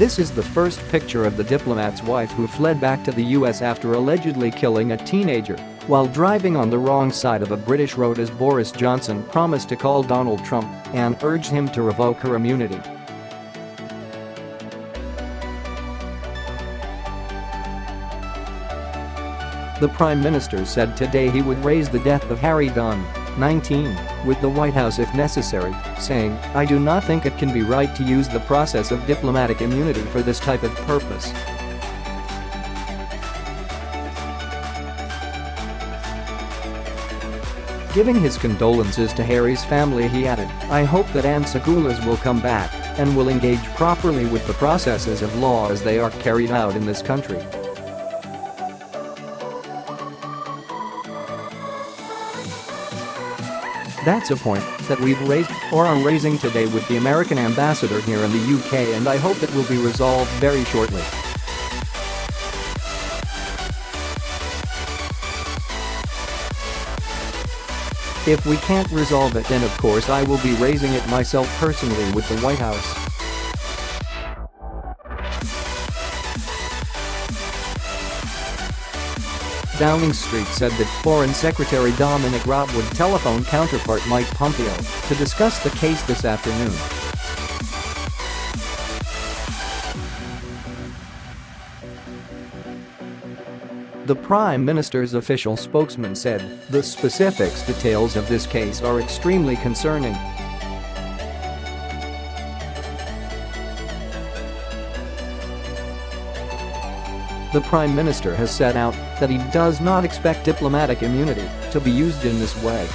This is the first picture of the diplomat's wife who fled back to the US after allegedly killing a teenager while driving on the wrong side of a British road as Boris Johnson promised to call Donald Trump and urged him to revoke her immunity. The Prime Minister said today he would raise the death of Harry Dunn, 19, with the White House if necessary, saying, "I do not think it can be right to use the process of diplomatic immunity for this type of purpose." Giving his condolences to Harry's family, he added, "I hope that Anne Sakulas will come back and will engage properly with the processes of law as they are carried out in this country." That's a point that we've raised or are raising today with the American ambassador here in the UK, and I hope it will be resolved very shortly. If we can't resolve it, then of course I will be raising it myself personally with the White House. Downing Street said that Foreign Secretary Dominic Raab would telephone counterpart Mike Pompeo to discuss the case this afternoon. The Prime Minister's official spokesman said, "The specifics details of this case are extremely concerning." The Prime Minister has set out that he does not expect diplomatic immunity to be used in this way.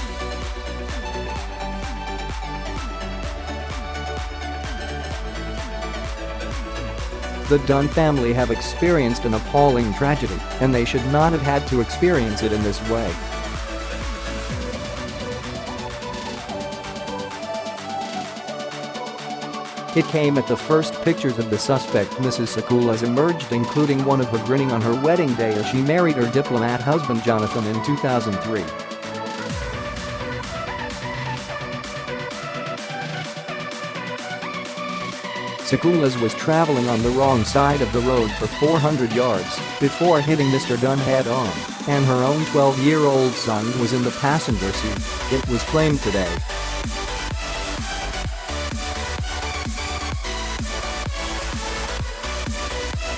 The Dunn family have experienced an appalling tragedy, and they should not have had to experience it in this way. It came at the first pictures of the suspect Mrs. Sakulas emerged, including one of her grinning on her wedding day as she married her diplomat husband Jonathan in 2003. Sakulas was traveling on the wrong side of the road for 400 yards before hitting Mr. Dunn head-on, and her own 12-year-old son was in the passenger seat, it was claimed today.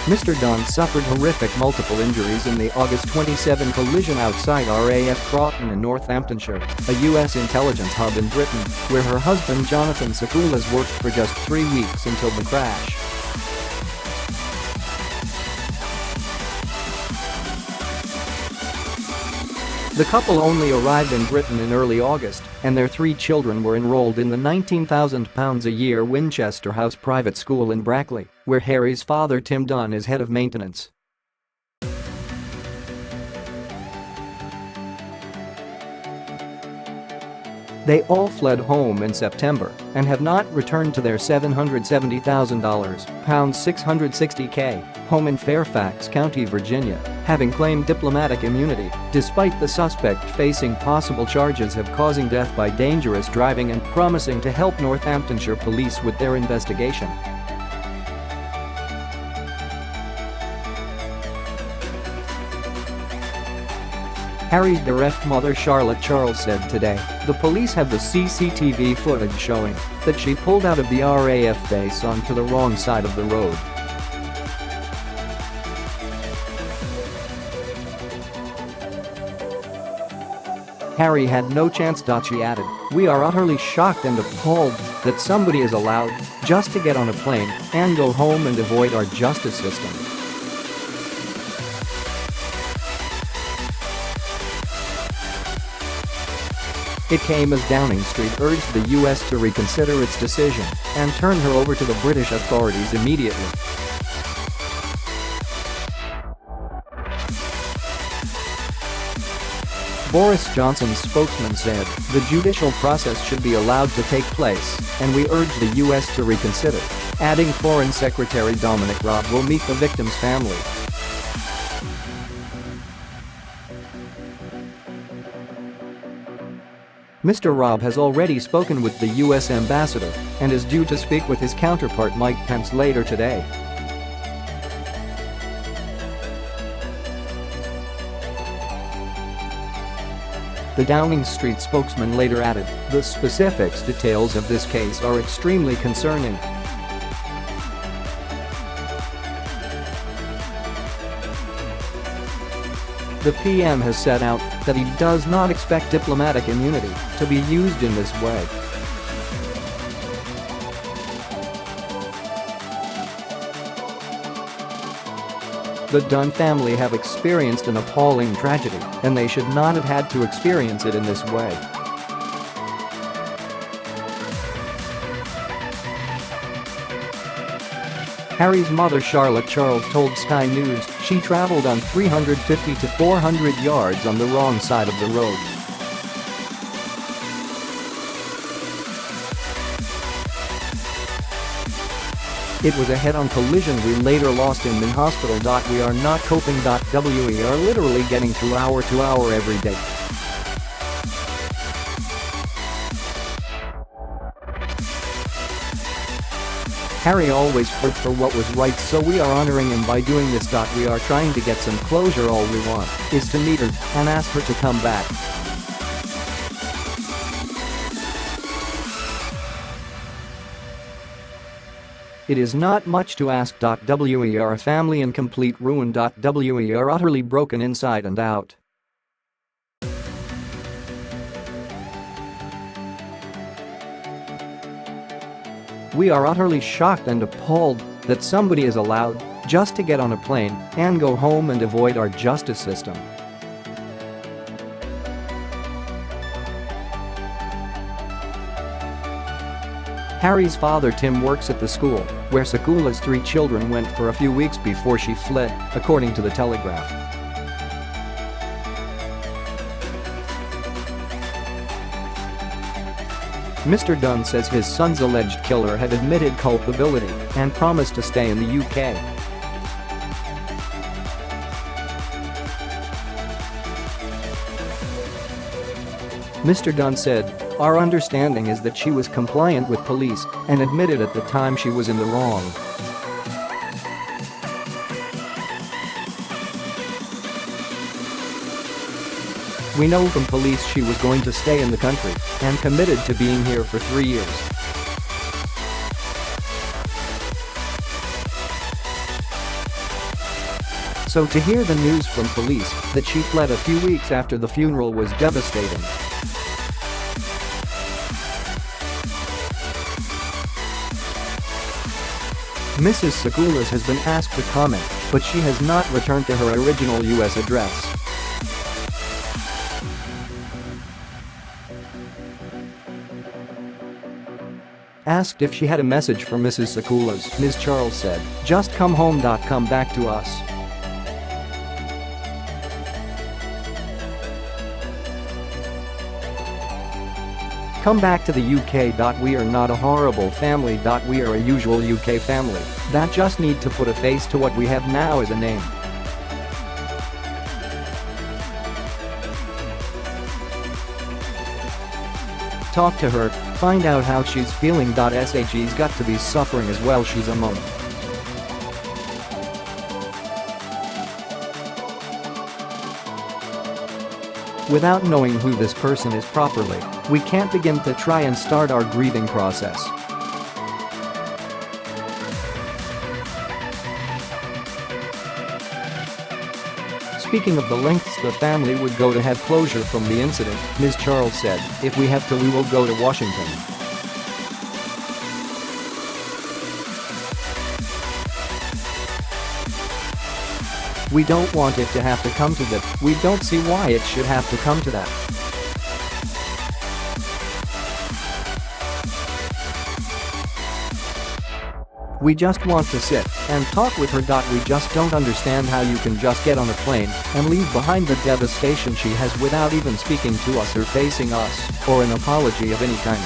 Mr. Dunn suffered horrific multiple injuries in the August 27 collision outside RAF Croydon in Northamptonshire, a U.S. intelligence hub in Britain, where her husband Jonathan Sakulas worked for just 3 weeks until the crash. The couple only arrived in Britain in early August, and their 3 children were enrolled in the £19,000 a year Winchester House private school in Brackley, where Harry's father Tim Dunn is head of maintenance. They all fled home in September and have not returned to their $770,000 £660K home in Fairfax County, Virginia, having claimed diplomatic immunity despite the suspect facing possible charges of causing death by dangerous driving and promising to help Northamptonshire police with their investigation. Harry's bereft mother Charlotte Charles said today, "The police have the CCTV footage showing that she pulled out of the RAF base onto the wrong side of the road." Harry had no chance. She added, "We are utterly shocked and appalled that somebody is allowed just to get on a plane and go home and avoid our justice system." It came as Downing Street urged the US to reconsider its decision and turn her over to the British authorities immediately. Boris Johnson's spokesman said, "The judicial process should be allowed to take place, and we urge the US to reconsider," adding Foreign Secretary Dominic Raab will meet the victim's family. Mr. Raab has already spoken with the U.S. ambassador and is due to speak with his counterpart Mike Pence later today. The Downing Street spokesman later added, "The specifics details of this case are extremely concerning." The PM has set out that he does not expect diplomatic immunity to be used in this way. The Dunn family have experienced an appalling tragedy, and they should not have had to experience it in this way. Harry's mother Charlotte Charles told Sky News she traveled on 350 to 400 yards on the wrong side of the road. It was a head-on collision we later lost him in hospital. We are not coping. We are literally getting through hour to hour every day. Harry always fought for what was right, so we are honoring him by doing this. We are trying to get some closure. All we want is to meet her and ask her to come back. It is not much to ask. We are a family in complete ruin. We are utterly broken inside and out. We are utterly shocked and appalled that somebody is allowed just to get on a plane and go home and avoid our justice system. Harry's father Tim works at the school where Sakula's 3 children went for a few weeks before she fled, according to the Telegraph. Mr. Dunn says his son's alleged killer had admitted culpability and promised to stay in the UK. Mr. Dunn said, "Our understanding is that she was compliant with police and admitted at the time she was in the wrong." "We know from police she was going to stay in the country and committed to being here for 3 years. So to hear the news from police that she fled a few weeks after the funeral was devastating." Mrs. Sakoulas has been asked to comment, but she has not returned to her original U.S. address. Asked if she had a message for Mrs. Sakoulas, Ms. Charles said, "Just come home. Come back to us." "Come back to the UK. We are not a horrible family. We are a usual UK family that just need to put a face to what we have now as a name." Talk to her, find out how she's feeling. She's got to be suffering as well. She's a mom. Without knowing who this person is properly, we can't begin to try and start our grieving process. Speaking of the lengths the family would go to have closure from the incident, Ms. Charles said, "If we have to, we will go to Washington." "We don't want it to have to come to that. We don't see why it should have to come to that." "We just want to sit and talk with her. We just don't understand how you can just get on a plane and leave behind the devastation she has without even speaking to us or facing us or an apology of any kind."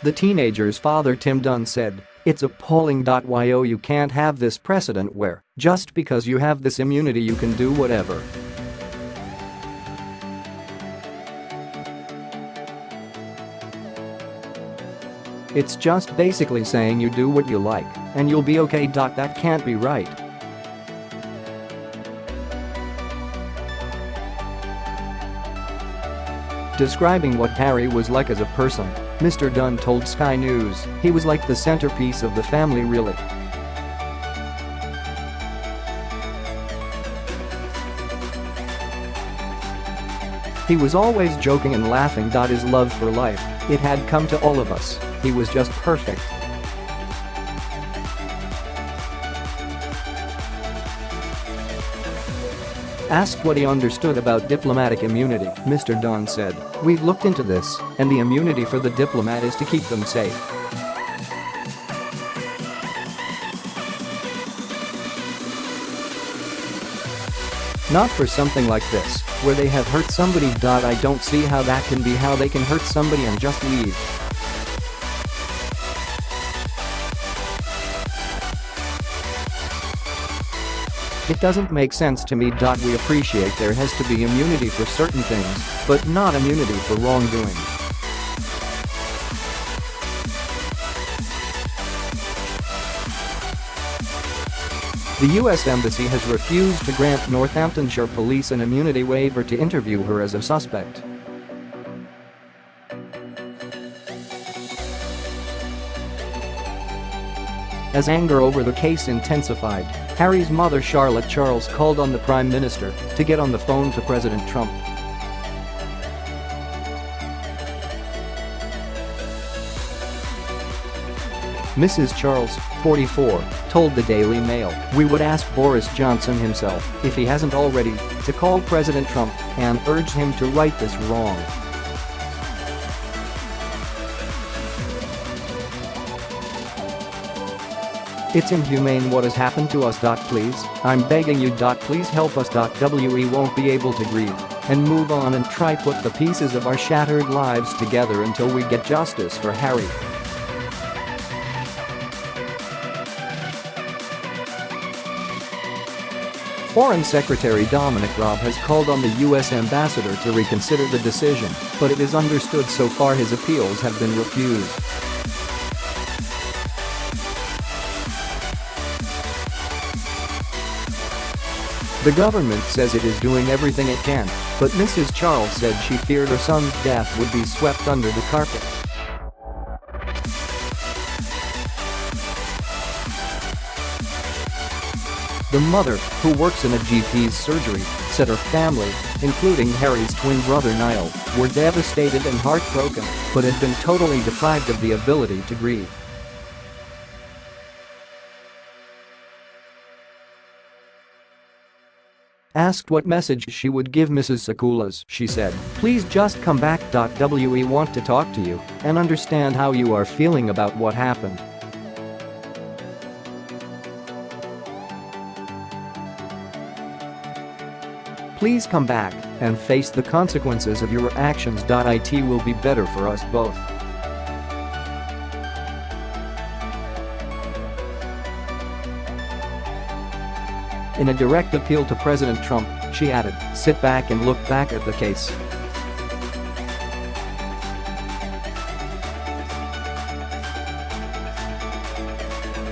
The teenager's father Tim Dunn said, "It's appalling. You can't have this precedent where, just because you have this immunity, you can do whatever." It's just basically saying you do what you like and you'll be okay. That can't be right. Describing what Harry was like as a person, Mr. Dunn told Sky News he was like the centerpiece of the family, really. He was always joking and laughing. His love for life, it had come to all of us. He was just perfect. Asked what he understood about diplomatic immunity, Mr. Dunn said, "We've looked into this, and the immunity for the diplomat is to keep them safe." Not for something like this, where they have hurt somebody. I don't see how that can be how they can hurt somebody and just leave. It doesn't make sense to me. We appreciate there has to be immunity for certain things, but not immunity for wrongdoing. The U.S. Embassy has refused to grant Northamptonshire Police an immunity waiver to interview her as a suspect. As anger over the case intensified, Harry's mother Charlotte Charles called on the Prime Minister to get on the phone to President Trump. Mrs. Charles, 44, told the Daily Mail, "We would ask Boris Johnson himself, if he hasn't already, to call President Trump and urge him to right this wrong." "It's inhumane what has happened to us. Please, I'm begging you. Please help us. We won't be able to grieve and move on and try put the pieces of our shattered lives together until we get justice for Harry." Foreign Secretary Dominic Raab has called on the U.S. ambassador to reconsider the decision, but it is understood so far his appeals have been refused. The government says it is doing everything it can, but Mrs. Charles said she feared her son's death would be swept under the carpet. The mother, who works in a GP's surgery, said her family, including Harry's twin brother Niall, were devastated and heartbroken, but had been totally deprived of the ability to grieve. Asked what message she would give Mrs. Sakulas, she said, "Please just come back. We want to talk to you and understand how you are feeling about what happened." "Please come back and face the consequences of your actions. It will be better for us both." In a direct appeal to President Trump, she added, "Sit back and look back at the case.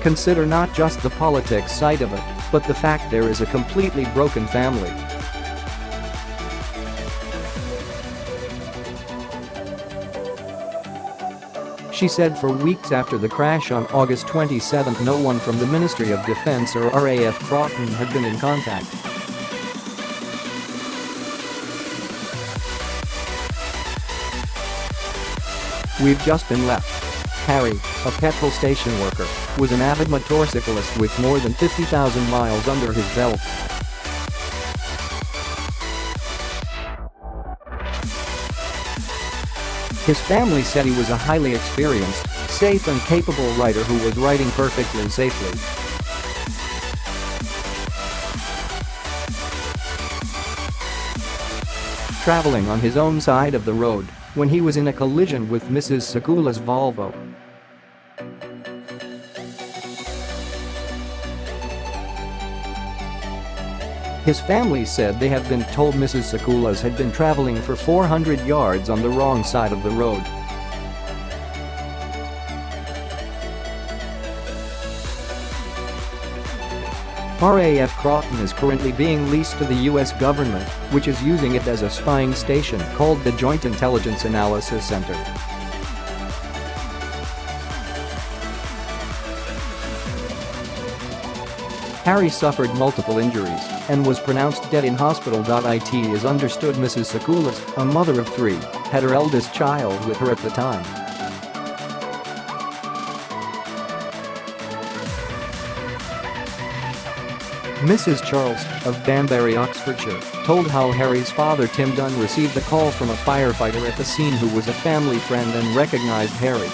Consider not just the politics side of it, but the fact there is a completely broken family." She said for weeks after the crash on August 27, no one from the Ministry of Defense or RAF Broughton had been in contact. "We've just been left." Harry, a petrol station worker, was an avid motorcyclist with more than 50,000 miles under his belt. His family said he was a highly experienced, safe and capable rider who was riding perfectly safely. Traveling on his own side of the road when he was in a collision with Mrs. Sakulas' Volvo. His family said they had been told Mrs. Sakulas had been traveling for 400 yards on the wrong side of the road. RAF Croton is currently being leased to the U.S. government, which is using it as a spying station called the Joint Intelligence Analysis Center. Harry suffered multiple injuries and was pronounced dead in hospital. It is understood Mrs. Sakoulas, a mother of 3, had her eldest child with her at the time. Mrs. Charles, of Banbury, Oxfordshire, told how Harry's father Tim Dunn received a call from a firefighter at the scene who was a family friend and recognized Harry.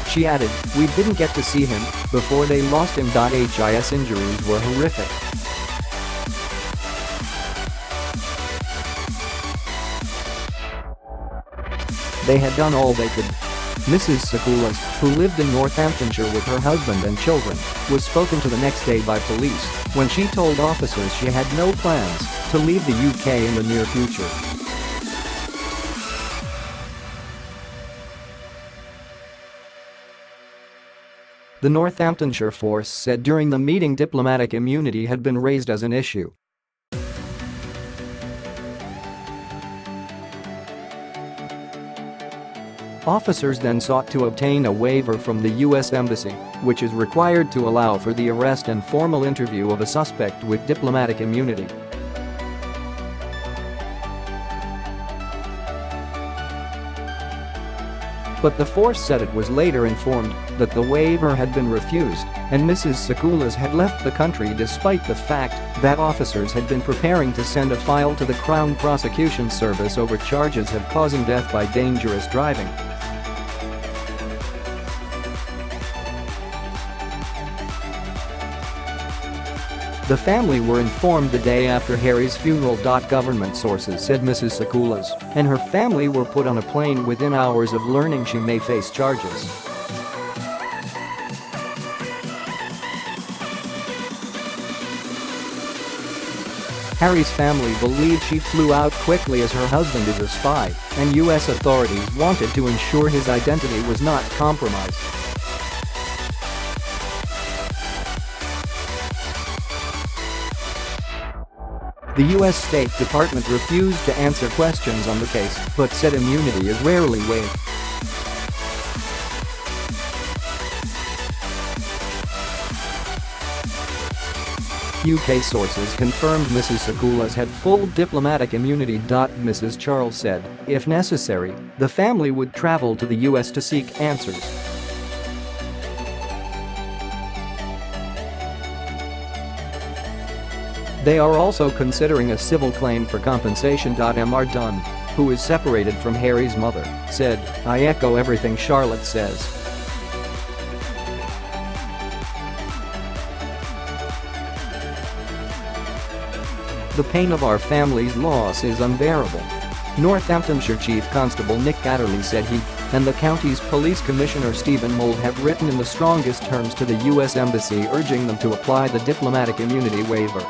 She added, "We didn't get to see him before they lost him. His injuries were horrific. They had done all they could." Mrs. Sakoulas, who lived in Northamptonshire with her husband and children, was spoken to the next day by police when she told officers she had no plans to leave the UK in the near future. The Northamptonshire force said during the meeting diplomatic immunity had been raised as an issue. Officers then sought to obtain a waiver from the U.S. Embassy, which is required to allow for the arrest and formal interview of a suspect with diplomatic immunity. But the force said it was later informed that the waiver had been refused and Mrs. Sakoulas had left the country despite the fact that officers had been preparing to send a file to the Crown Prosecution Service over charges of causing death by dangerous driving. The family were informed the day after Harry's funeral. Government sources said Mrs. Sakoulas and her family were put on a plane within hours of learning she may face charges. Harry's family believed she flew out quickly as her husband is a spy, and U.S. authorities wanted to ensure his identity was not compromised. The U.S. State Department refused to answer questions on the case, but said immunity is rarely waived. UK sources confirmed Mrs. Sakoulas had full diplomatic immunity. Mrs. Charles said, if necessary, the family would travel to the US to seek answers. They are also considering a civil claim for compensation. Mr. Dunn, who is separated from Harry's mother, said, "I echo everything Charlotte says. The pain of our family's loss is unbearable." Northamptonshire Chief Constable Nick Adderley said he and the county's police commissioner Stephen Mould have written in the strongest terms to the U.S. Embassy urging them to apply the diplomatic immunity waiver.